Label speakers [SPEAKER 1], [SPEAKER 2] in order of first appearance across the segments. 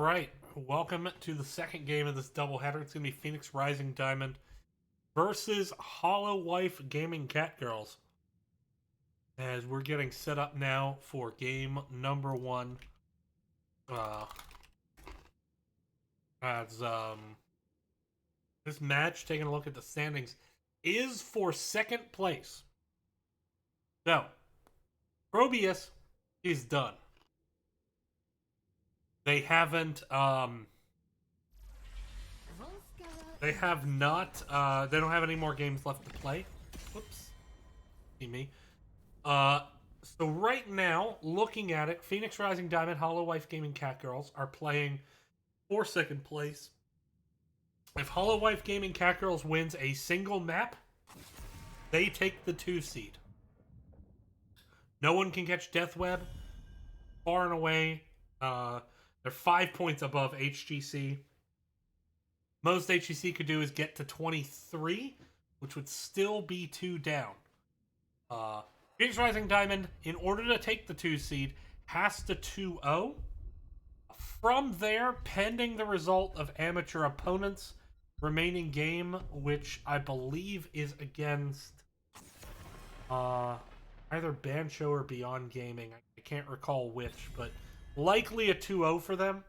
[SPEAKER 1] right, welcome to the second game of this doubleheader. It's going to be Phoenix Rising Diamond versus Holowife Gaming Catgirls. As we're getting set up now for game number one. As this match, taking a look at the standings, is for second place. So, Probius is done. They haven't they have not they don't have any more games left to play. Whoops. See me. So right now, looking at it, Phoenix Rising Diamond, Holowife Gaming Catgirls are playing for second place. If Holowife Gaming Catgirls wins a single map, they take the 2 seed. No one can catch Deathweb. Far and away, they're 5 points above HGC. Most HGC could do is get to 23, which would still be 2 down. Phoenix Rising Diamond, in order to take the 2 seed, has to 2-0. From there, pending the result of amateur opponents' remaining game, which I believe is against either Bancho or Beyond Gaming. I can't recall which, but likely a 2-0 for them.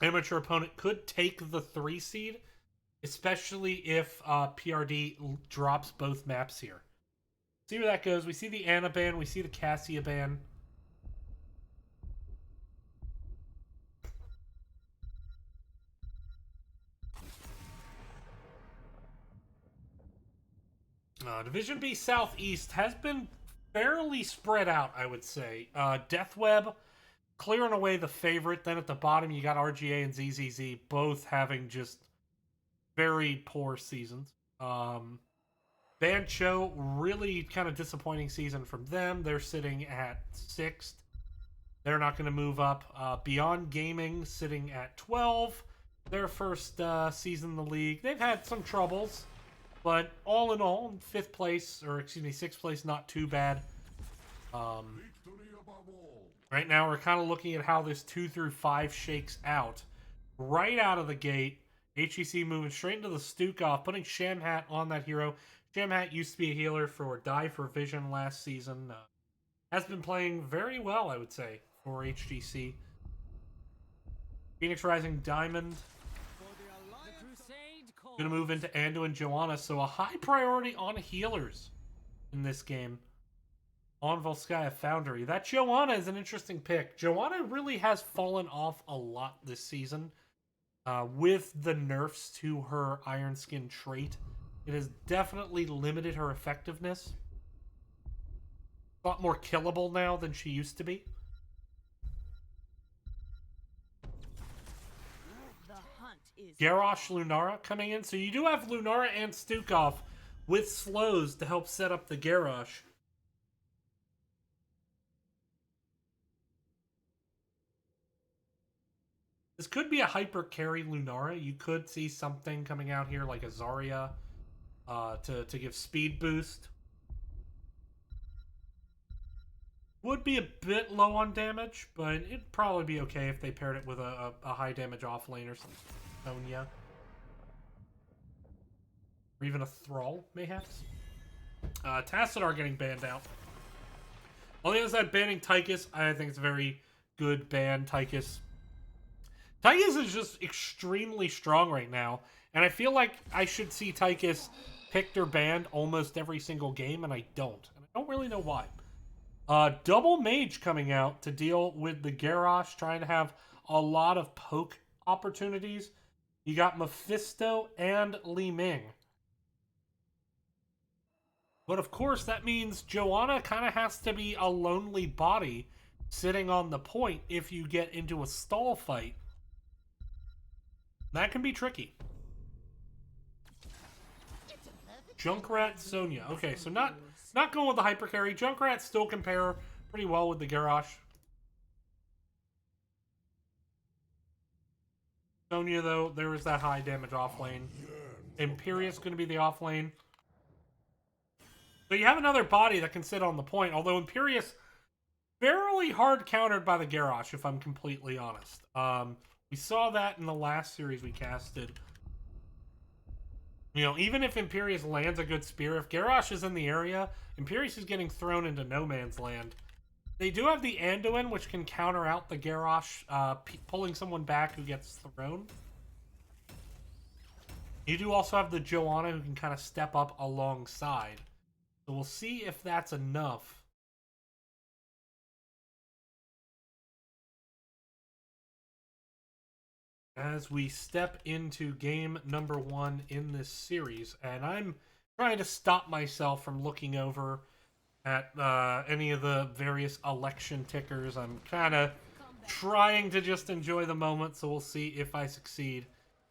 [SPEAKER 1] Amateur opponent could take the 3 seed, especially if PRD drops both maps here. See where that goes. We see the Anna ban. We see the Cassia ban. Division B Southeast has been fairly spread out, I would say. Deathweb, clearing away the favorite. Then at the bottom, you got RGA and ZZZ, both having just very poor seasons. Bancho, really kind of disappointing season from them. They're sitting at 6th. They're not going to move up. Beyond Gaming sitting at 12. Their first season in the league. They've had some troubles, but all in all, 5th place, or excuse me, 6th place, not too bad. Right now, we're kind of looking at how this 2 through 5 shakes out. Right out of the gate, HEC moving straight into the Stukov, putting Shamhat on that hero. Shamhat used to be a healer for Die for Vision last season. Has been playing very well, I would say, for HGC. Phoenix Rising Diamond going to move into Ando and Joanna, so a high priority on healers in this game on Volskaya Foundry. That Joanna is an interesting pick. Joanna really has fallen off a lot this season with the nerfs to her Iron Skin trait. It has definitely limited her effectiveness. A lot more killable now than she used to be. Garrosh Lunara coming in. So you do have Lunara and Stukov with slows to help set up the Garrosh. This could be a hyper carry Lunara. You could see something coming out here like a Zarya to give speed boost. Would be a bit low on damage, but it'd probably be okay if they paired it with a high damage offlane or something. Sonya. Or even a Thrall, mayhaps. Tassadar getting banned out. On the other side, banning Tychus, I think it's a very good ban. Tychus is just extremely strong right now, and I feel like I should see Tychus picked or banned almost every single game, and I don't. And I don't really know why. Double Mage coming out to deal with the Garrosh, trying to have a lot of poke opportunities. You got Mephisto and Li Ming. But of course, that means Joanna kind of has to be a lonely body sitting on the point if you get into a stall fight. That can be tricky. Junkrat Sonya. Okay, so not going with the hyper carry. Junkrat still compare pretty well with the Garrosh. Sonya, though, there is that high damage offlane. Imperius going to be the offlane. So you have another body that can sit on the point, although Imperius fairly hard countered by the Garrosh, if I'm completely honest. We saw that in the last series we casted. You know, even if Imperius lands a good spear, if Garrosh is in the area, Imperius is getting thrown into no man's land. They do have the Anduin, which can counter out the Garrosh, pulling someone back who gets thrown. You do also have the Joanna, who can kind of step up alongside. So we'll see if that's enough. As we step into game number 1 in this series, and I'm trying to stop myself from looking over at any of the various election tickers. I'm kind of trying to just enjoy the moment, so we'll see if I succeed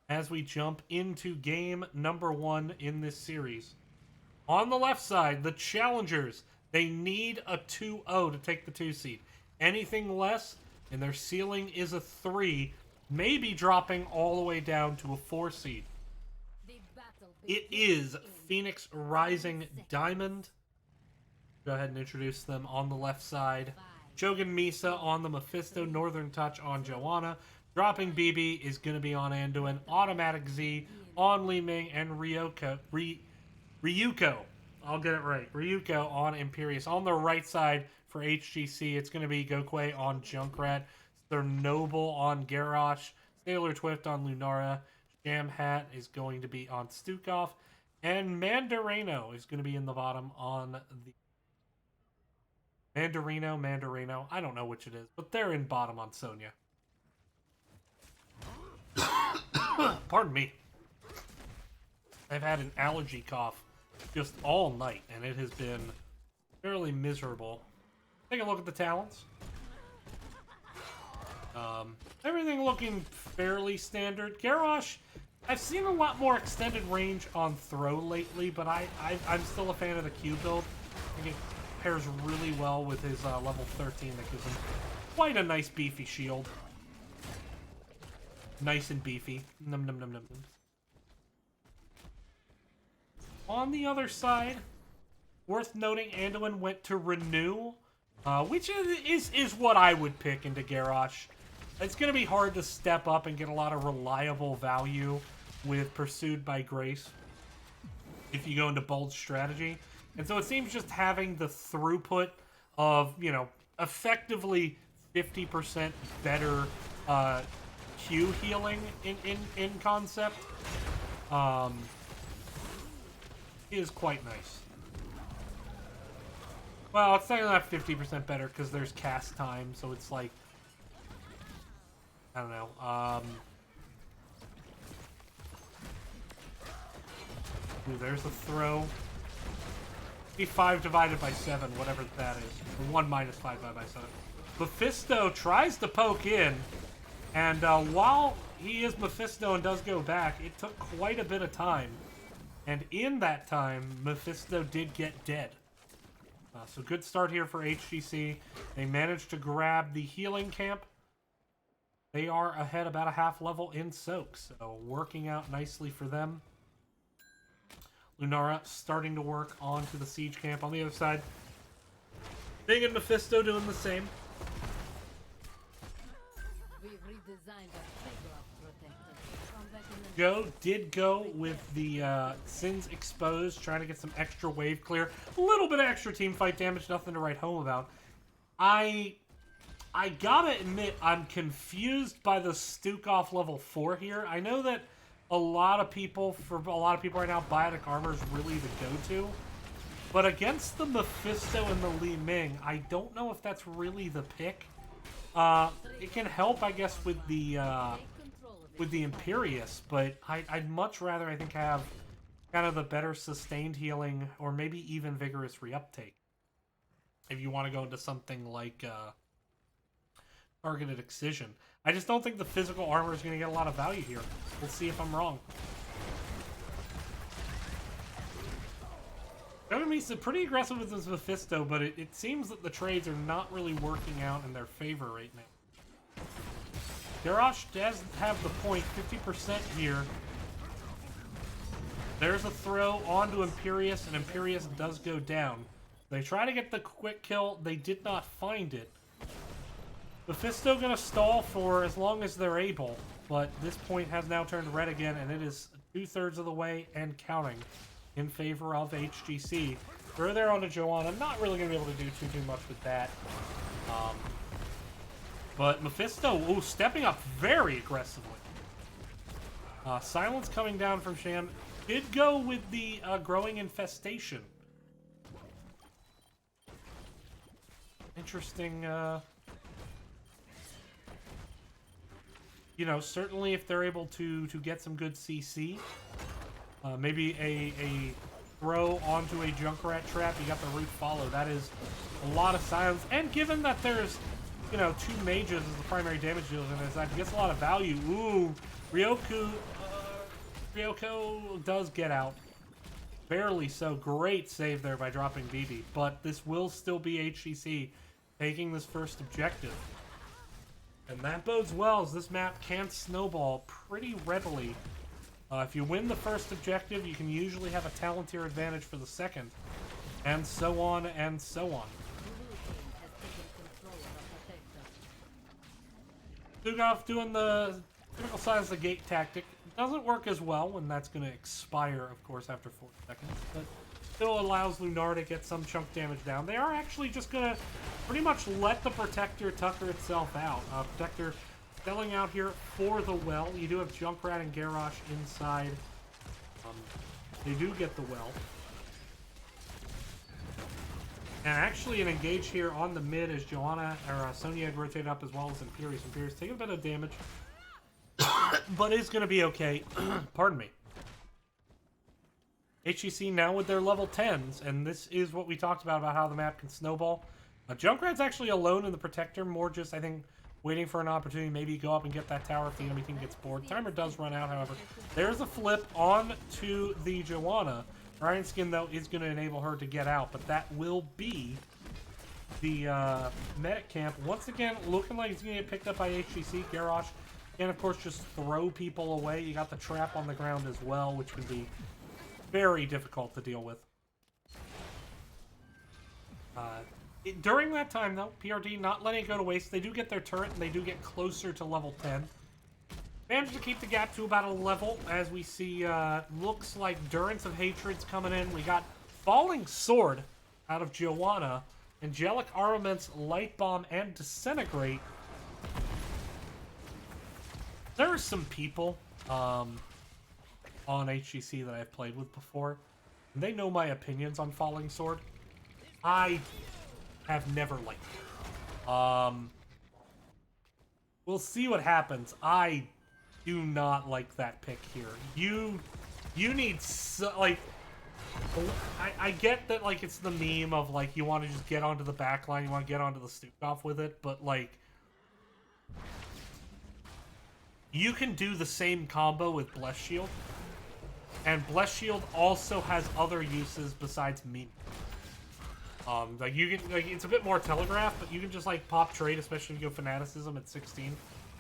[SPEAKER 1] as we jump into game number 1 in this series. On the left side, the challengers, they need a 2-0 to take the 2 seed. Anything less, and their ceiling is a 3, maybe dropping all the way down to a 4 seed. It is Phoenix Rising Diamond. Go ahead and introduce them on the left side. Jogan Misa on the Mephisto, Northern Touch on Joanna. Dropping BB is going to be on Anduin. Automatic Z on Li Ming, and Ryuko. I'll get it right. Ryuko on Imperius. On the right side for HGC, it's going to be Gokwe on Junkrat. They're Noble on Garrosh. Sailor Twift on Lunara. Jam Hat is going to be on Stukov. And Mandarino is going to be in the bottom on the... Mandarino. I don't know which it is, but they're in bottom on Sonya. Pardon me. I've had an allergy cough just all night, and it has been fairly miserable. Take a look at the talents. Everything looking fairly standard. Garrosh, I've seen a lot more extended range on throw lately, but I'm still a fan of the Q build. I think it pairs really well with his level 13 that gives him quite a nice beefy shield. Nice and beefy. Num num num num. On the other side, worth noting, Anduin went to Renew, which is what I would pick into Garrosh. It's going to be hard to step up and get a lot of reliable value with Pursued by Grace if you go into bold strategy. And so it seems just having the throughput of, you know, effectively 50% better Q healing in concept is quite nice. Well, it's not 50% better because there's cast time, so it's like, I don't know. Ooh, there's a throw. Be 5 divided by 7, whatever that is. 1 minus 5 divided by 7. Mephisto tries to poke in, and while he is Mephisto and does go back, it took quite a bit of time. And in that time, Mephisto did get dead. So good start here for HGC. They managed to grab the healing camp. They are ahead about a half level in soak, so working out nicely for them. Lunara starting to work onto the siege camp on the other side. Big and Mephisto doing the same. Joe did go with the Sins Exposed, trying to get some extra wave clear. A little bit of extra team fight damage, nothing to write home about. I gotta admit, I'm confused by the Stukov level 4 here. I know that a lot of people right now, Biotic Armor is really the go-to. But against the Mephisto and the Li Ming, I don't know if that's really the pick. It can help, I guess, with the Imperius, but I'd much rather, I think, have kind of the better sustained healing, or maybe even vigorous reuptake. If you want to go into something like Targeted Excision. I just don't think the physical armor is going to get a lot of value here. We'll see if I'm wrong. Enemy's pretty aggressive with this Mephisto, but it seems that the trades are not really working out in their favor right now. Garrosh does have the point, 50% here. There's a throw onto Imperius, and Imperius does go down. They try to get the quick kill. They did not find it. Mephisto gonna stall for as long as they're able, but this point has now turned red again, and it is 2/3 of the way and counting in favor of HGC. Throw there onto Joanna. Not really gonna be able to do too much with that. But Mephisto, stepping up very aggressively. Silence coming down from Sham. Did go with the growing infestation. Interesting, you know, certainly if they're able to get some good CC, maybe a throw onto a Junkrat trap, you got the root follow. That is a lot of silence. And given that there's, you know, 2 mages as the primary damage dealers in this, that gets a lot of value. Ooh, Ryoko does get out. Barely so. Great save there by dropping BB. But this will still be HGC taking this first objective. And that bodes well, as this map can snowball pretty readily. If you win the first objective, you can usually have a Talontier advantage for the second. And so on and so on. Dugov doing the critical size the gate tactic. Doesn't work as well when that's going to expire, of course, after 4 seconds. But still allows Lunar to get some chunk damage down. They are actually just going to pretty much let the Protector tucker itself out. Protector selling out here for the well. You do have Junkrat and Garrosh inside. They do get the well. And actually an engage here on the mid as Joanna, or Sonya rotated up as well as Imperius. Imperius taking a bit of damage, but is going to be okay. Pardon me. HGC now with their level 10s, and this is what we talked about how the map can snowball. Junkrat's actually alone in the Protector, more just, I think, waiting for an opportunity, maybe go up and get that tower if the enemy team gets bored. Timer does run out, however. There's a flip on to the Joanna. Iron Skin, though, is going to enable her to get out, but that will be the medic camp. Once again, looking like it's going to get picked up by HGC. Garrosh can, of course, just throw people away. You got the trap on the ground as well, which can be very difficult to deal with. During that time, though, PRD not letting it go to waste. They do get their turret, and they do get closer to level 10. Managed to keep the gap to about a level, as we see, looks like Durance of Hatred's coming in. We got Falling Sword out of Joanna, Angelic Armaments, Light Bomb, and Disintegrate. There are some people on HGC that I've played with before, and they know my opinions on Falling Sword. I have never liked it. We'll see what happens. I do not like that pick here. You need like, I get that, like, it's the meme of, like, you want to just get onto the back line, you want to get onto the Stukov with it, but, like, you can do the same combo with Bless Shield, and Bless Shield also has other uses besides meme. Like, you can, like, it's a bit more telegraphed, but you can just, like, pop trait, especially if you go Fanaticism at 16.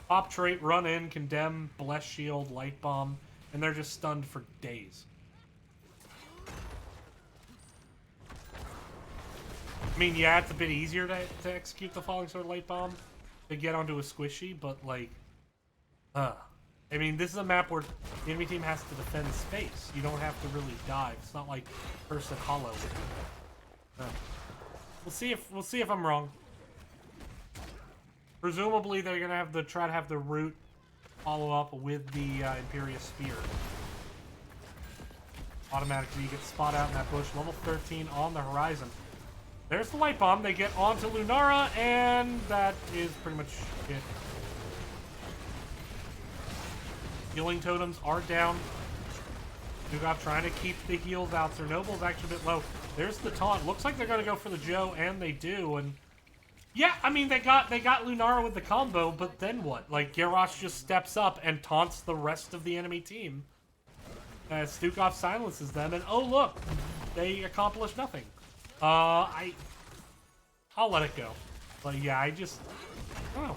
[SPEAKER 1] Pop trait, run in, condemn, Bless Shield, Light Bomb, and they're just stunned for days. I mean, yeah, it's a bit easier to execute the Falling Sword Light Bomb to get onto a squishy, but, like, I mean, this is a map where the enemy team has to defend space. You don't have to really dive. It's not like Person Hollow. We'll see if I'm wrong. Presumably, they're gonna have try to have the root follow up with the Imperious Spear. Automatically, you get spot out in that bush. Level 13 on the horizon. There's the Light Bomb. They get onto Lunara, and that is pretty much it. Healing totems are down. Dugov trying to keep the heals out. Cernoble's actually a bit low. There's the taunt. Looks like they're gonna go for the Joe, and they do. And yeah, I mean, they got Lunara with the combo, but then what? Like, Garrosh just steps up and taunts the rest of the enemy team as Stukov silences them, and oh look, they accomplish nothing. I'll let it go. But yeah, I don't know.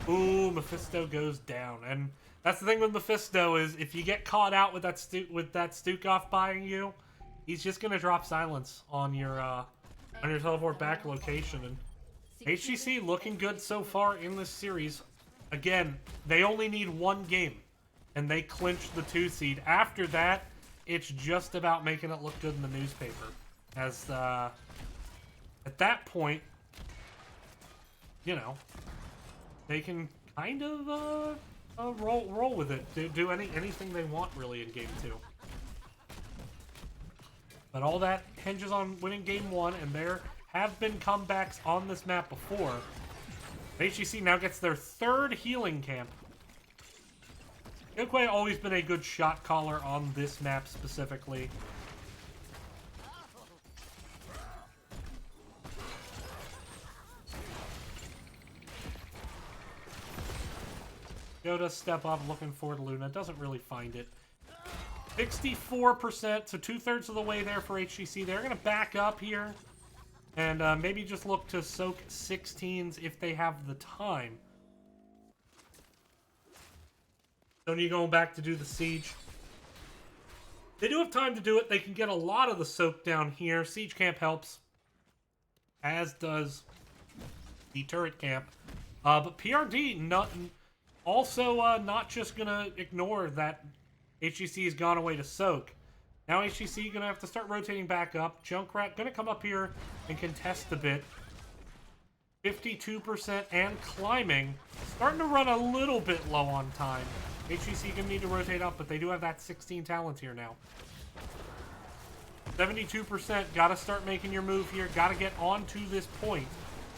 [SPEAKER 1] Ooh, Mephisto goes down. And that's the thing with Mephisto is if you get caught out with that Stukov buying you, he's just gonna drop silence on your teleport back location. And HGC looking good so far in this series. Again, they only need one game, and they clinched the 2 seed. After that, it's just about making it look good in the newspaper. As at that point, you know, they can kind of roll with it, do anything they want really in game 2. But all that hinges on winning game 1, and there have been comebacks on this map before. HGC now gets their 3rd healing camp. Yokoi always been a good shot caller on this map specifically. Yoda step up, looking for Luna. Doesn't really find it. 64%, so 2/3 of the way there for HGC. They're going to back up here. And maybe just look to soak 16s if they have the time. Sony going back to do the siege. They do have time to do it. They can get a lot of the soak down here. Siege camp helps. As does the turret camp. But PRD not just going to ignore that HGC has gone away to soak. Now HGC going to have to start rotating back up. Junkrat going to come up here and contest a bit. 52% and climbing. Starting to run a little bit low on time. HGC going to need to rotate up, but they do have that 16 talent here now. 72%. Got to start making your move here. Got to get on to this point.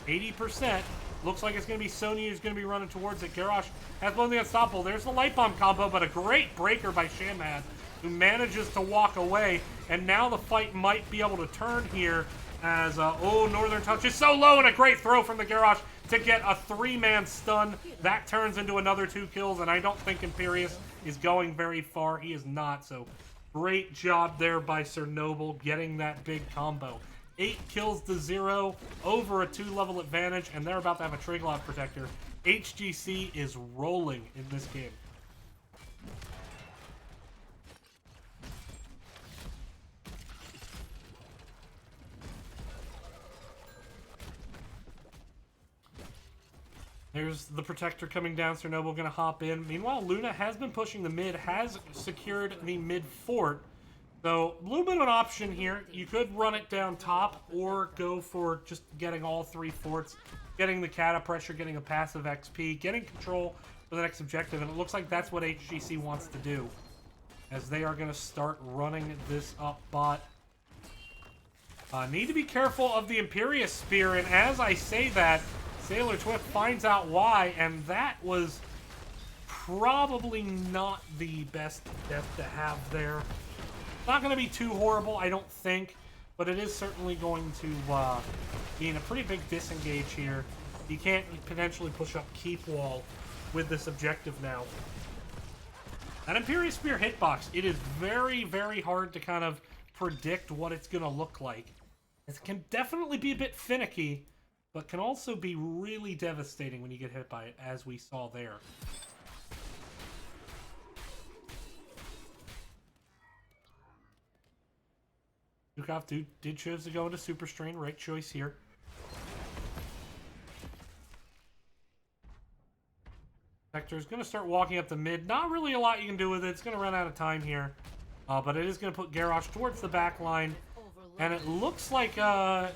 [SPEAKER 1] 80%. Looks like it's going to be Sony who's going to be running towards it. Garrosh has blown the unstoppable. There's the light bomb combo, but a great breaker by Shamad, who manages to walk away. And now the fight might be able to turn here as, Northern Touch is so low, and a great throw from the Garrosh to get a 3-man stun. That turns into another 2 kills, and I don't think Imperius is going very far. He is not, so great job there by Sir Noble getting that big combo. 8 kills to 0, over a 2-level advantage, and they're about to have a Triglav Protector. HGC is rolling in this game. There's the Protector coming down. Sir Noble going to hop in. Meanwhile, Luna has been pushing the mid, has secured the mid fort. So, a little bit of an option here. You could run it down top or go for just getting all 3 forts, getting the cata pressure, getting a passive XP, getting control for the next objective. And it looks like that's what HGC wants to do, as they are going to start running this up bot. Need to be careful of the Imperius Spear, and as I say that, Sailor Twift finds out why, and that was probably not the best death to have there. Not going to be too horrible, I don't think, but it is certainly going to be in a pretty big disengage here. You can't potentially push up Keep Wall with this objective now. That Imperious Spear hitbox, it is very, very hard to kind of predict what it's going to look like. It can definitely be a bit finicky, but can also be really devastating when you get hit by it, as we saw there. Dukov did choose to go into Super Strain. Right choice here. Vector is going to start walking up the mid. Not really a lot you can do with it. It's going to run out of time here. But it is going to put Garrosh towards the back line. And it looks like PRD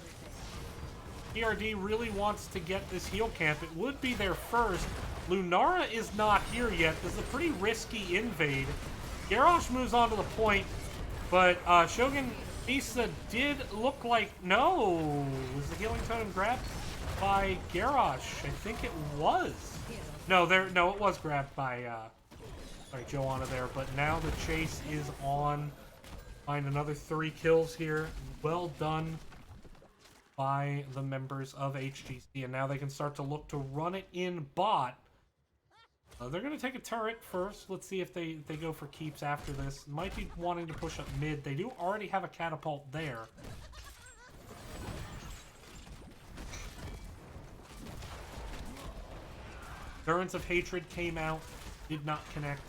[SPEAKER 1] really wants to get this heal camp. It would be their first. Lunara is not here yet. This is a pretty risky invade. Garrosh moves on to the point. But Shogun Issa did look like... No! Was the healing totem grabbed by Garrosh? I think it was. No, it was grabbed by Joanna there. But now the chase is on. Find another 3 kills here. Well done by the members of HGC. And now they can start to look to run it in bot. They're going to take a turret first. Let's see if they go for keeps after this. Might be wanting to push up mid. They do already have a catapult there. Endurance of Hatred came out, did not connect.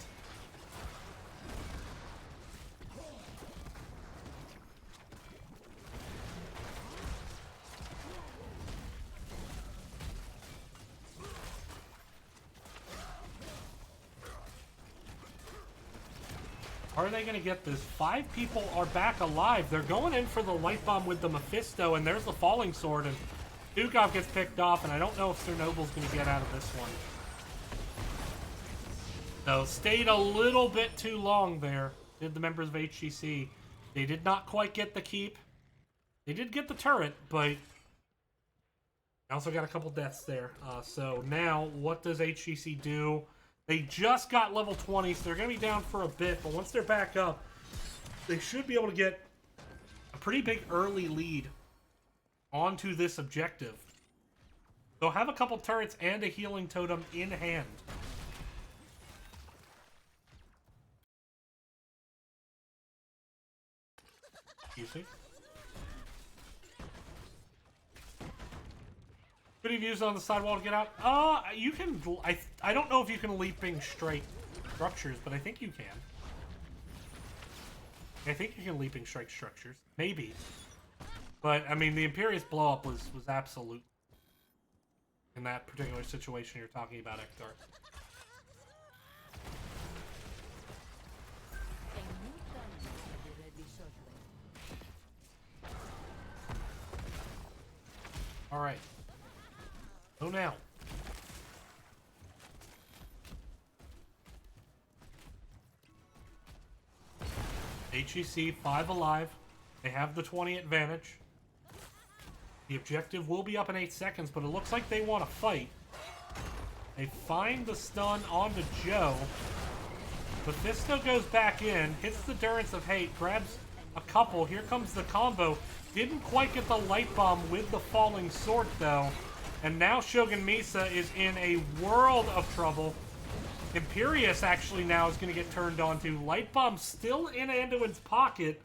[SPEAKER 1] Are they going to get this? 5 people are back alive. They're going in for the light bomb with the Mephisto, and there's the falling sword, and Dukov gets picked off, and I don't know if Sir Noble's going to get out of this one. So, stayed a little bit too long there, did the members of HGC. They did not quite get the keep. They did get the turret, but they also got a couple deaths there. So now, what does HGC do? They just got level 20, so they're going to be down for a bit, but once they're back up, they should be able to get a pretty big early lead onto this objective. They'll have a couple turrets and a healing totem in hand. Excuse me. Any views on the sidewall to get out? You can. I don't know if you can leaping strike structures, but I think you can. I think you can leaping strike structures, maybe. But I mean, the Imperious blow up was absolute in that particular situation you're talking about, Ektar. All right. Oh, now. HEC 5 alive. They have the 20 advantage. The objective will be up in 8 seconds, but it looks like they want to fight. They find the stun onto Joe. Mephisto goes back in, hits the Endurance of Hate, grabs a couple. Here comes the combo. Didn't quite get the light bomb with the falling sword, though. And now Shogun Misa is in a world of trouble. Imperious actually now is going to get turned on to. Light bomb still in Anduin's pocket.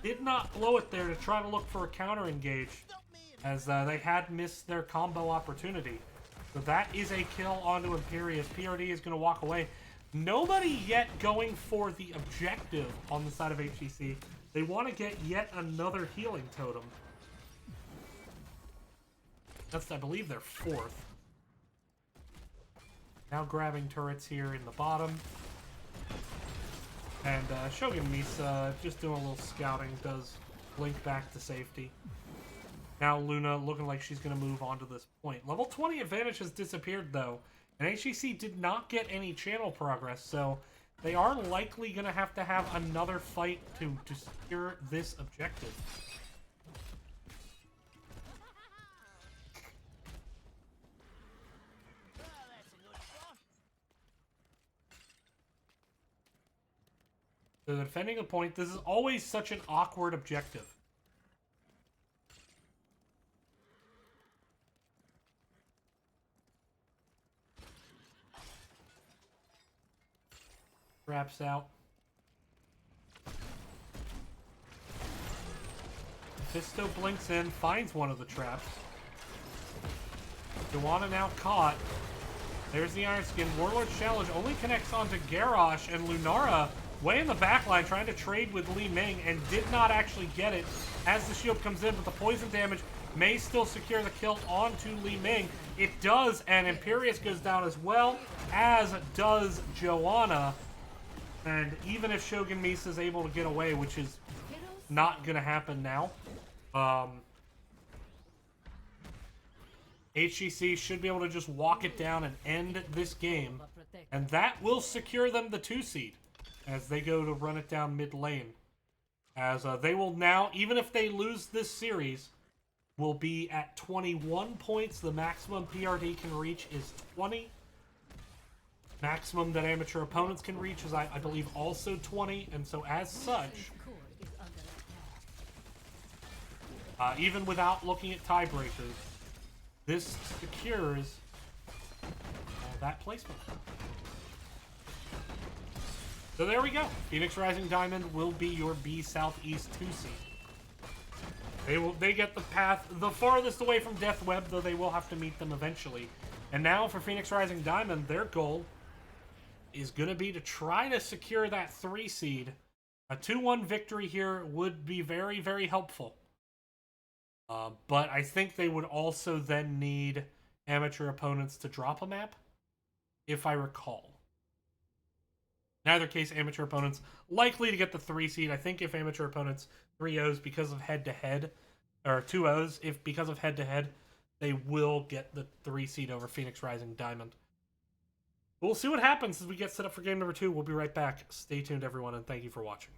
[SPEAKER 1] Did not blow it there to try to look for a counter engage, as they had missed their combo opportunity. So that is a kill onto Imperious. PRD is going to walk away. Nobody yet going for the objective on the side of HEC. They want to get yet another healing totem. That's, I believe, their 4th. Now grabbing turrets here in the bottom. And Shogun Misa, just doing a little scouting, does blink back to safety. Now Luna looking like she's going to move on to this point. Level 20 advantage has disappeared, though. And HEC did not get any channel progress, so they are likely going to have another fight to secure this objective. So they're defending a point. This is always such an awkward objective. Traps out. Mephisto blinks in, finds one of the traps. Joanna now caught. There's the Iron Skin. Warlord's Challenge only connects onto Garrosh, and Lunara way in the back line trying to trade with Li Ming and did not actually get it as the shield comes in, but the poison damage may still secure the kill onto Li Ming. It does, and Imperious goes down as well, as does Joanna. And even if Shogun Misa is able to get away, which is not going to happen now, HGC should be able to just walk it down and end this game. And that will secure them the 2 seed as they go to run it down mid lane. As they will now, even if they lose this series, will be at 21 points. The maximum PRD can reach is 20. Maximum that amateur opponents can reach is, I believe, also 20. And so as such, even without looking at tiebreakers, this secures that placement. So there we go. Phoenix Rising Diamond will be your B Southeast 2 seed. They get the path the farthest away from Death Web, though they will have to meet them eventually. And now for Phoenix Rising Diamond, their goal is going to be to try to secure that 3 seed. A 2-1 victory here would be very, very helpful. But I think they would also then need amateur opponents to drop a map, if I recall. In either case, amateur opponents likely to get the 3 seed. I think if amateur opponents 3-0s because of head-to-head, or 2-0s if because of head-to-head, they will get the 3 seed over Phoenix Rising Diamond. But we'll see what happens as we get set up for game number 2. We'll be right back. Stay tuned, everyone, and thank you for watching.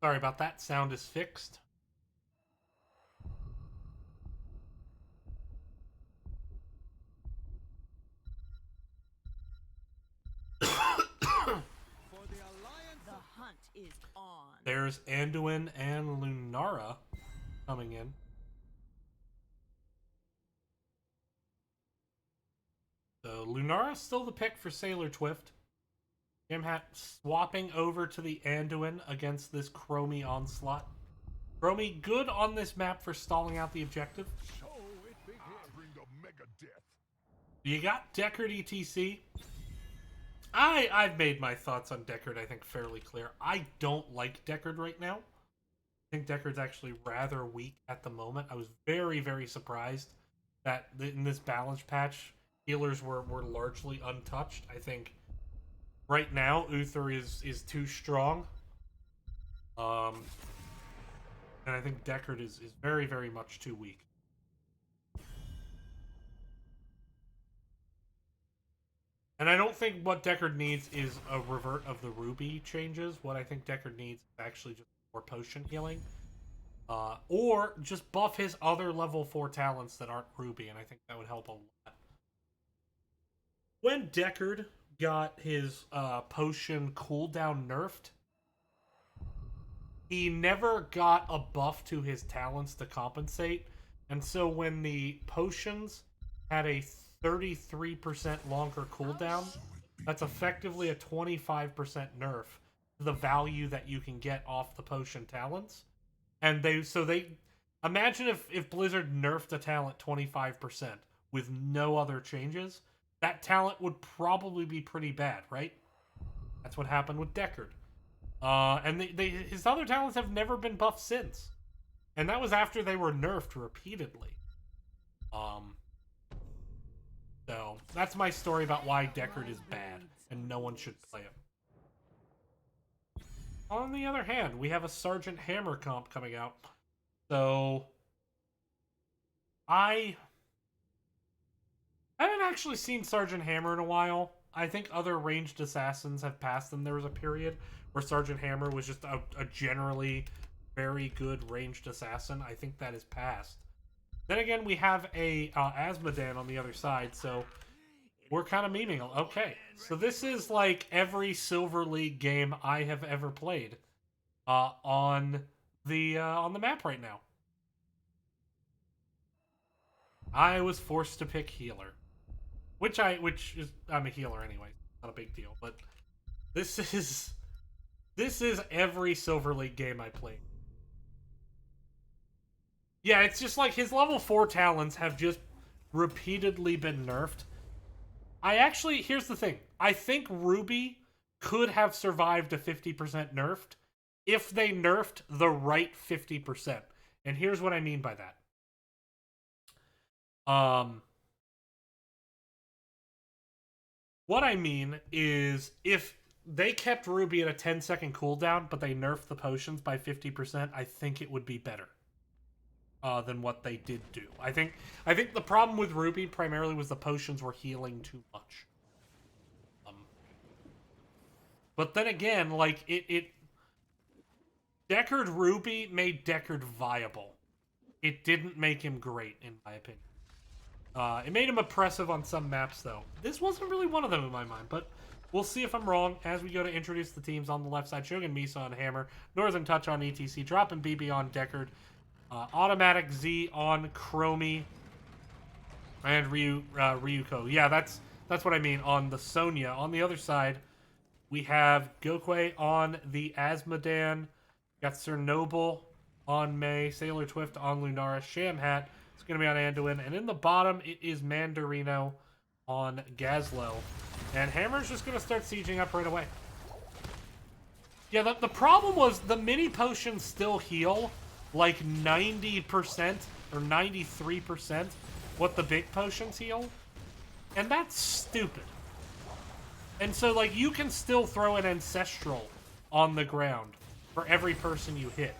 [SPEAKER 1] Sorry about that. Sound is fixed. There's Anduin and Lunara coming in. So Lunara's still the pick for Sailor Twift. Jamhat swapping over to the Anduin against this Chromie onslaught. Chromie good on this map for stalling out the objective. You got Deckard ETC. I've made my thoughts on Deckard, I think, fairly clear. I don't like Deckard right now. I think Deckard's actually rather weak at the moment. I was very, very surprised that in this balance patch, healers were largely untouched. I think right now, Uther is too strong. And I think Deckard is very, very much too weak. And I don't think what Deckard needs is a revert of the Ruby changes. What I think Deckard needs is actually just more potion healing. Or just buff his other level 4 talents that aren't Ruby, and I think that would help a lot. When Deckard got his potion cooldown nerfed, he never got a buff to his talents to compensate. And so when the potions had a 33% longer cooldown, that's effectively a 25% nerf to the value that you can get off the potion talents. And they imagine if Blizzard nerfed a talent 25% with no other changes, that talent would probably be pretty bad, right? That's what happened with Deckard. And his other talents have never been buffed since. And that was after they were nerfed repeatedly. So, that's my story about why Deckard is bad, and no one should play him. On the other hand, we have a Sergeant Hammer comp coming out. So, I haven't actually seen Sergeant Hammer in a while. I think other ranged assassins have passed them. There was a period where Sergeant Hammer was just a generally very good ranged assassin. I think that is passed. Then again, we have a Asmodan on the other side, so we're kind of memeing. Okay, so this is like every Silver League game I have ever played on the map right now. I was forced to pick healer, which I'm a healer anyway, not a big deal. But this is every Silver League game I played. Yeah, it's just like his level 4 talents have just repeatedly been nerfed. Here's the thing. I think Ruby could have survived a 50% nerfed if they nerfed the right 50%. And here's what I mean by that. What I mean is if they kept Ruby at a 10-second cooldown, but they nerfed the potions by 50%, I think it would be better. Than what they did do. I think the problem with Ruby primarily was the potions were healing too much. But then again, like Deckard Ruby made Deckard viable. It didn't make him great, in my opinion. It made him oppressive on some maps, though. This wasn't really one of them in my mind, but we'll see if I'm wrong as we go to introduce the teams on the left side. Shogun Misa on Hammer, Northern Touch on ETC, dropping BB on Deckard. Automatic Z on Chromie and Ryuko. Yeah, that's what I mean on the Sonya. On the other side, we have Gokwe on the Asmodan. Got Sir Noble on May. Sailor Twift on Lunara. Shamhat is going to be on Anduin. And in the bottom, it is Mandarino on Gazlo. And Hammer's just going to start sieging up right away. Yeah, the problem was the mini potions still heal like 90% or 93% what the big potions heal. And that's stupid. And so, like, you can still throw an Ancestral on the ground for every person you hit.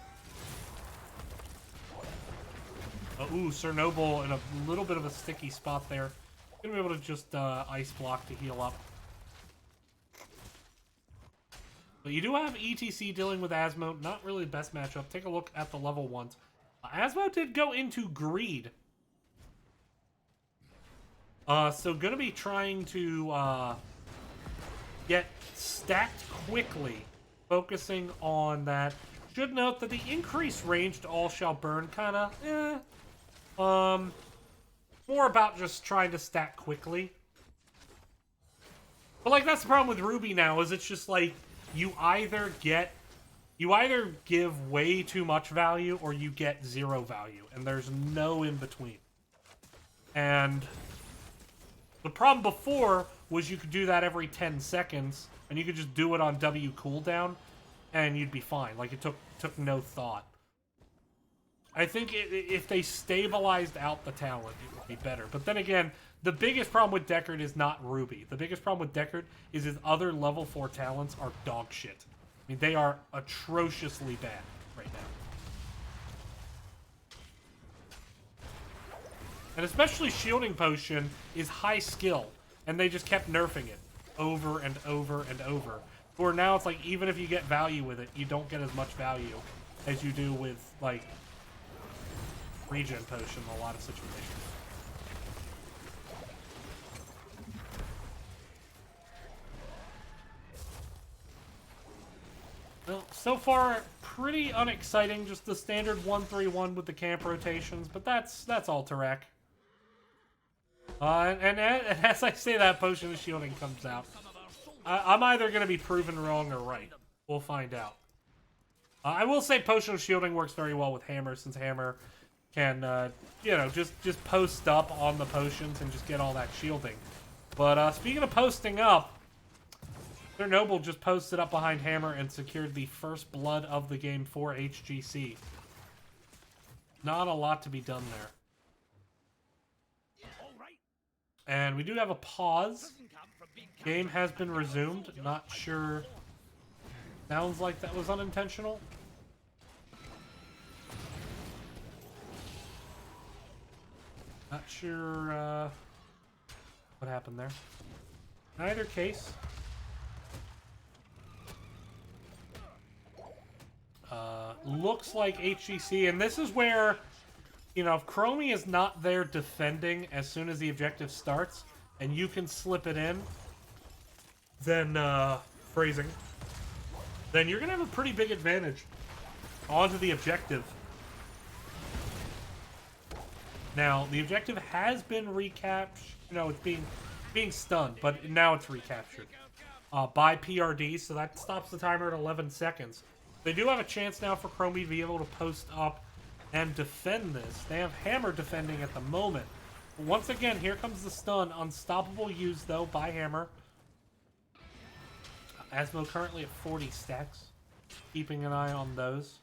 [SPEAKER 1] Ooh, Sir Noble in a little bit of a sticky spot there. Gonna be able to just Ice Block to heal up. But you do have ETC dealing with Asmo. Not really the best matchup. Take a look at the level 1s. Asmo did go into Greed. So gonna be trying to get stacked quickly. Focusing on that. Should note that the increased range to all shall burn kinda, more about just trying to stack quickly. But like that's the problem with Ruby now, is it's just like you either give way too much value or you get zero value, and there's no in between. And the problem before was you could do that every 10 seconds, and you could just do it on W cooldown, and you'd be fine. Like, it took no thought. I think if they stabilized out the talent, it would be better. But then again, the biggest problem with Deckard is not Ruby. The biggest problem with Deckard is his other level 4 talents are dog shit. I mean, they are atrociously bad right now. And especially Shielding Potion is high skill, and they just kept nerfing it over and over and over. Where now it's like, even if you get value with it, you don't get as much value as you do with, like, Regen Potion in a lot of situations. Well, so far, pretty unexciting. Just the standard 1-3-1 with the camp rotations, but that's all Tarek. And as I say that, Potion of Shielding comes out. I'm either going to be proven wrong or right. We'll find out. I will say Potion of Shielding works very well with Hammer, since Hammer can, you know, just post up on the potions and just get all that shielding. But speaking of posting up, their Noble just posted up behind Hammer and secured the first blood of the game for HGC. Not a lot to be done there. And we do have a pause. Game has been resumed. Not sure. Sounds like that was unintentional. Not sure what happened there. In either case, looks like HGC, and this is where, you know, if Chromie is not there defending as soon as the objective starts, and you can slip it in, then, phrasing, then you're gonna have a pretty big advantage onto the objective. Now, the objective has been recaptured. You know, it's being stunned, but now it's recaptured by PRD, so that stops the timer at 11 seconds. They do have a chance now for Chromie to be able to post up and defend this. They have Hammer defending at the moment. But once again, here comes the stun. Unstoppable use, though, by Hammer. Asmo currently at 40 stacks. Keeping an eye on those.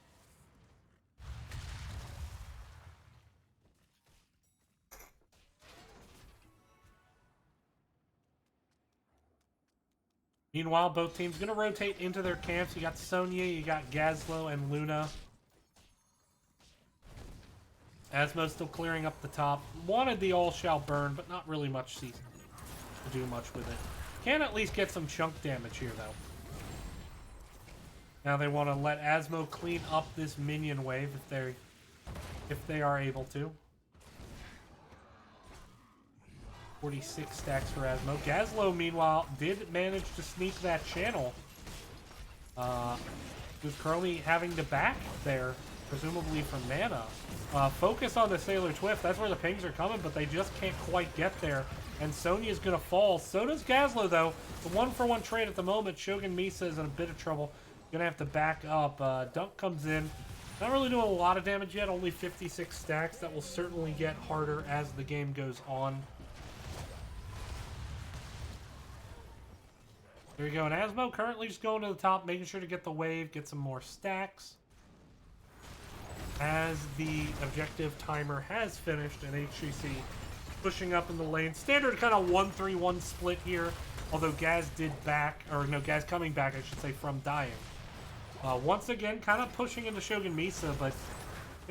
[SPEAKER 1] Meanwhile, both teams going to rotate into their camps. You got Sonya, you got Gazlo, and Luna. Asmo still clearing up the top. Wanted the all shall burn, but not really much to do much with it. Can at least get some chunk damage here, though. Now they want to let Asmo clean up this minion wave if they are able to. 46 stacks for Asmo. Gazlo, meanwhile, did manage to sneak that channel. With Chromie having to back there, presumably for mana. Focus on the Sailor Twift. That's where the pings are coming, but they just can't quite get there. And Sonya's going to fall. So does Gazlo, though. The one-for-one trade at the moment. Shogun Misa is in a bit of trouble. Going to have to back up. Dunk comes in. Not really doing a lot of damage yet. Only 56 stacks. That will certainly get harder as the game goes on. There you go. And Asmo currently just going to the top, making sure to get the wave, get some more stacks. As the objective timer has finished, and HGC pushing up in the lane. Standard kind of 1-3-1 split here, although Gaz did back, or no, Gaz coming back, I should say, from dying. Once again, kind of pushing into Shogun Misa, but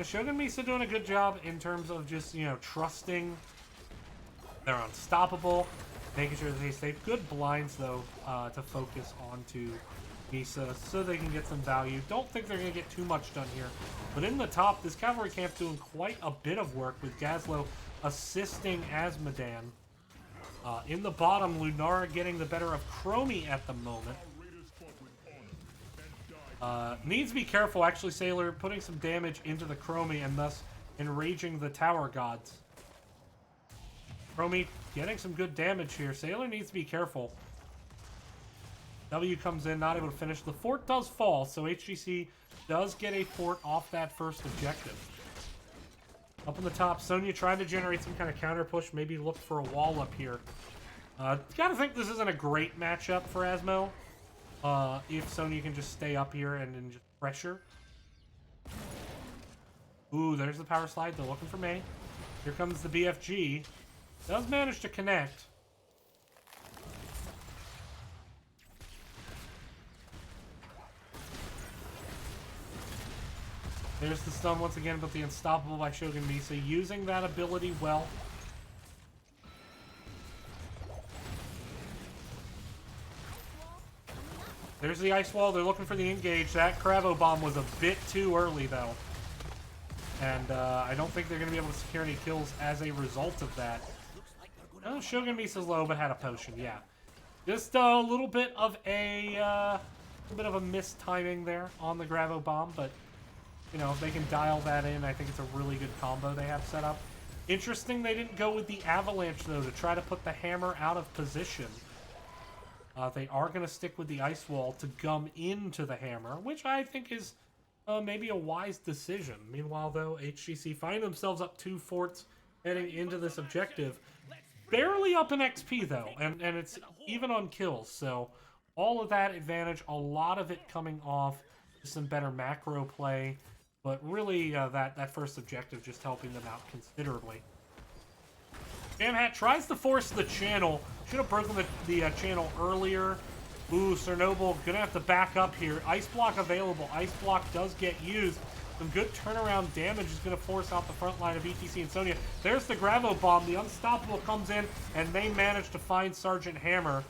[SPEAKER 1] Shogun Misa doing a good job in terms of just, you know, trusting they're unstoppable, making sure that they stay good blinds, though, to focus onto Misa so they can get some value. Don't think they're going to get too much done here. But in the top, this cavalry camp doing quite a bit of work with Gazlo assisting Azmodan. In the bottom, Lunara getting the better of Chromie at the moment. Needs to be careful, actually, Sailor, putting some damage into the Chromie and thus enraging the tower gods. Chromie getting some good damage here. Sailor needs to be careful. W comes in, not able to finish. The fort does fall, so HGC does get a fort off that first objective. Up on the top, Sonya trying to generate some kind of counter push, maybe look for a wall up here. Gotta think this isn't a great matchup for Asmo. If Sonya can just stay up here and then just pressure. Ooh, there's the power slide. They're looking for May. Here comes the BFG. Does manage to connect. There's the stun once again, but the unstoppable by Shogun Misa, using that ability well. There's the ice wall. They're looking for the engage. That Cravo bomb was a bit too early, though. And I don't think they're going to be able to secure any kills as a result of that. Oh, Shogun Misa's low, but had a potion, yeah. Just a little bit of a missed timing there on the Gravo bomb, but you know, if they can dial that in, I think it's a really good combo they have set up. Interesting they didn't go with the Avalanche, though, to try to put the hammer out of position. They are going to stick with the ice wall to gum into the hammer, which I think is maybe a wise decision. Meanwhile, though, HGC find themselves up 2 forts heading into this objective. Barely up in XP, though, and it's even on kills. So all of that advantage, a lot of it coming off some better macro play. But really, that first objective just helping them out considerably. Jamhat tries to force the channel. Should have broken the channel earlier. Ooh, Chernobyl gonna have to back up here. Ice block available. Ice block does get used. Some good turnaround damage is gonna force out the front line of ETC and Sonya. There's the Gravo bomb. The Unstoppable comes in, and they manage to find Sergeant Hammer.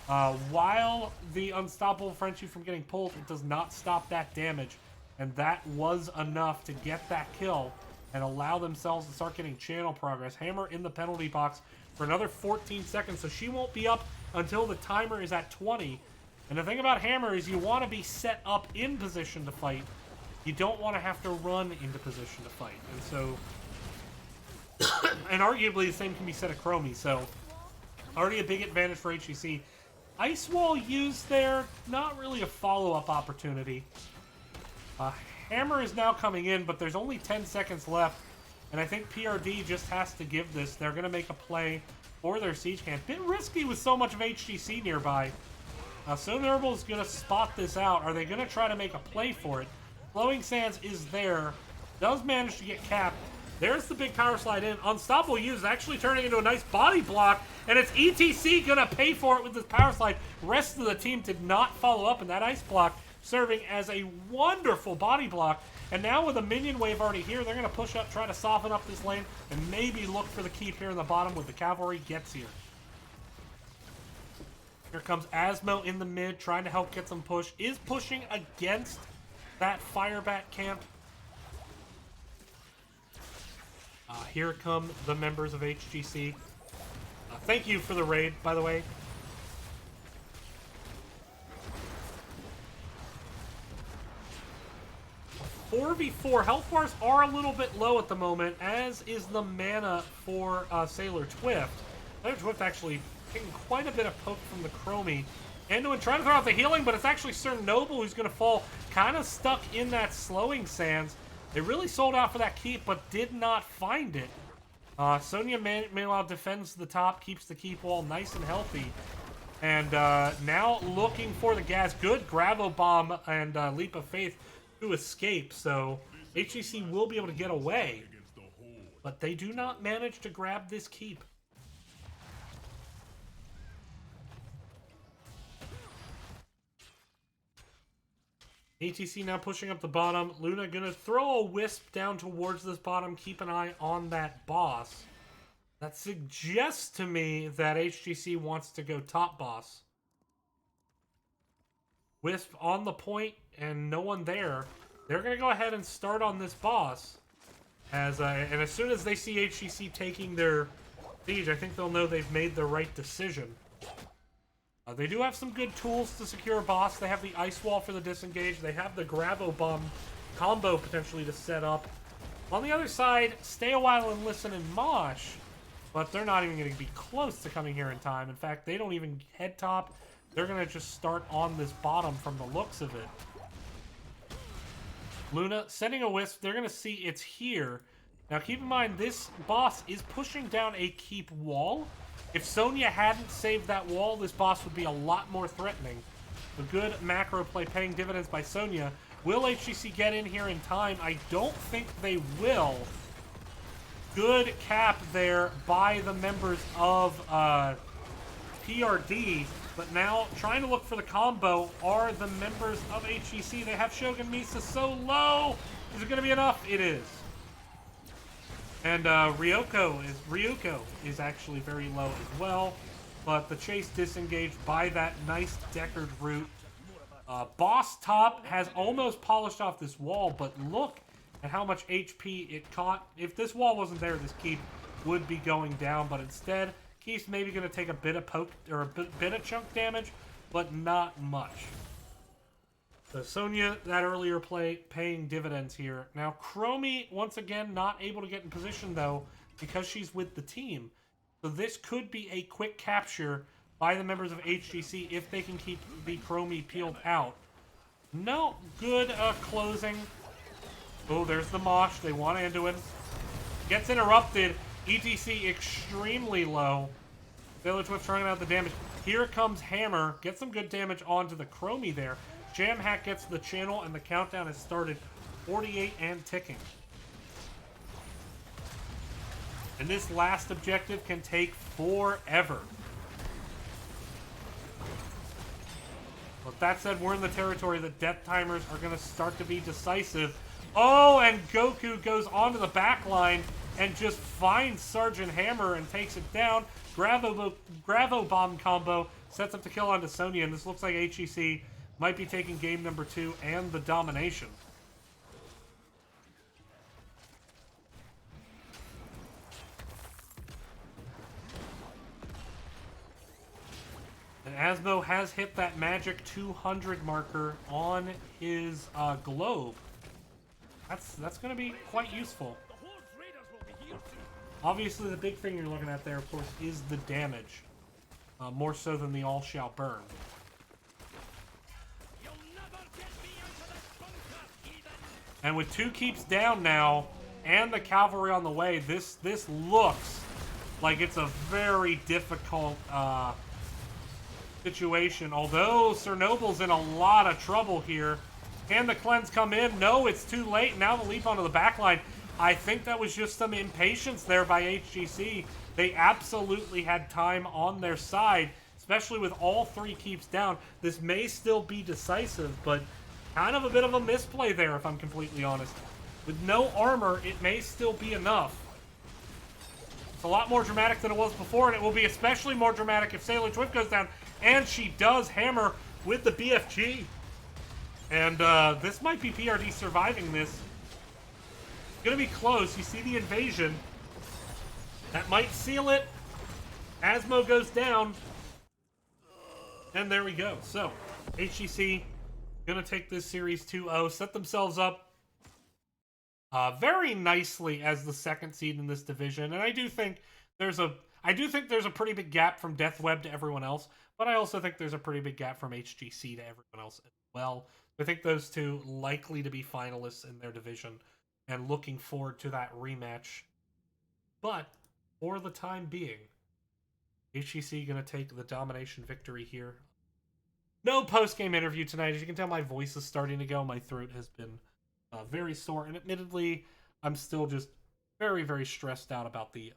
[SPEAKER 1] While the Unstoppable prevents you from getting pulled, it does not stop that damage. And that was enough to get that kill and allow themselves to start getting channel progress. Hammer in the penalty box for another 14 seconds, so she won't be up until the timer is at 20. And the thing about Hammer is you want to be set up in position to fight. You don't want to have to run into position to fight. And so, and arguably the same can be said of Chromie, so already a big advantage for HGC. Ice Wall used there, not really a follow-up opportunity. Hammer is now coming in, but there's only 10 seconds left, and I think PRD just has to give this. They're going to make a play for their siege camp. Bit risky with so much of HGC nearby. Sonerable is going to spot this out. Are they going to try to make a play for it? Flowing Sands is there. Does manage to get capped. There's the big power slide in. Unstoppable use actually turning into a nice body block, and it's ETC going to pay for it with this power slide. Rest of the team did not follow up in that ice block, serving as a wonderful body block. And now with a minion wave already here, they're going to push up, try to soften up this lane, and maybe look for the keep here in the bottom with the cavalry gets here. Here comes Asmo in the mid, trying to help get some push. Is pushing against that Firebat camp. Here come the members of HGC. Thank you for the raid, by the way. A 4v4. Health bars are a little bit low at the moment, as is the mana for Sailor Twift. Sailor Twift actually taking quite a bit of poke from the Chromie. Anduin trying to throw out the healing, but it's actually Chernobyl who's going to fall, kind of stuck in that slowing sands. They really sold out for that keep, but did not find it. Sonya, meanwhile, defends the top, keeps the keep wall nice and healthy. And now looking for the gas. Good Gravo Bomb and Leap of Faith to escape. So HGC will be able to get away. But they do not manage to grab this keep. ATC now pushing up the bottom. Luna gonna throw a wisp down towards this bottom. Keep an eye on that boss. That suggests to me that HGC wants to go top boss. Wisp on the point and no one there. They're going to go ahead and start on this boss. And as soon as they see HGC taking their siege, I think they'll know they've made the right decision. They do have some good tools to secure a boss. They have the Ice Wall for the disengage. They have the Gravo Bomb combo potentially to set up. On the other side, Stay a While and Listen and Mosh. But they're not even going to be close to coming here in time. In fact, they don't even head top. They're going to just start on this bottom from the looks of it. Luna sending a Wisp. They're going to see it's here. Now, keep in mind, this boss is pushing down a keep wall. If Sonya hadn't saved that wall, this boss would be a lot more threatening. A good macro play paying dividends by Sonya. Will HGC get in here in time? I don't think they will. Good cap there by the members of PRD. But now, trying to look for the combo are the members of HGC. They have Shogun Misa so low. Is it going to be enough? It is. And Ryuko is actually very low as well. But the chase disengaged by that nice Deckard root. Boss Top has almost polished off this wall, but look at how much HP it caught. If this wall wasn't there, this keep would be going down, but instead, Keith's maybe going to take a bit of poke or a bit of chunk damage, but not much. So Sonya, that earlier play, paying dividends here. Now, Chromie, once again, not able to get in position, though, because she's with the team. So this could be a quick capture by the members of HGC if they can keep the Chromie peeled out. No, good closing. Oh, there's the Mosh. They want Anduin. Gets interrupted. ETC extremely low. Sailor Twitch trying out the damage. Here comes Hammer. Get some good damage onto the Chromie there. Jam Hack gets the channel, and the countdown has started. 48 and ticking. And this last objective can take forever. With that said, we're in the territory that death timers are going to start to be decisive. Oh, and Goku goes onto the back line and just finds Sergeant Hammer and takes it down. Gravo Bomb combo sets up the kill onto Sonya, and this looks like HEC might be taking game number 2 and the domination. And Asmo has hit that magic 200 marker on his globe. That's going to be quite useful. Obviously, the big thing you're looking at there, of course, is the damage. More so than the all shall burn. And with 2 keeps down now, and the cavalry on the way, this looks like it's a very difficult situation. Although Sir Noble's in a lot of trouble here. Can the cleanse come in? No, it's too late. Now the leap onto the back line. I think that was just some impatience there by HGC. They absolutely had time on their side, especially with all 3 keeps down. This may still be decisive, but kind of a bit of a misplay there, if I'm completely honest. With no armor, it may still be enough. It's a lot more dramatic than it was before, and it will be especially more dramatic if Sailor Swift goes down. And she does hammer with the BFG. And this might be PRD surviving this. It's going to be close. You see the invasion. That might seal it. Asmo goes down. And there we go. So, HGC going to take this series 2-0. Set themselves up very nicely as the second seed in this division. And I do think there's a pretty big gap from Deathweb to everyone else. But I also think there's a pretty big gap from HGC to everyone else as well. I think those 2 likely to be finalists in their division, and looking forward to that rematch. But for the time being, HGC going to take the domination victory here. No post-game interview tonight. As you can tell, my voice is starting to go. My throat has been very sore, and admittedly, I'm still just very, very stressed out about the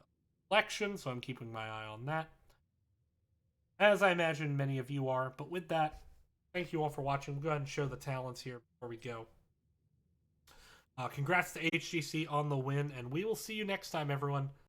[SPEAKER 1] election, so I'm keeping my eye on that, as I imagine many of you are. But with that, thank you all for watching. We'll go ahead and show the talents here before we go. Congrats to HGC on the win, and we will see you next time, everyone.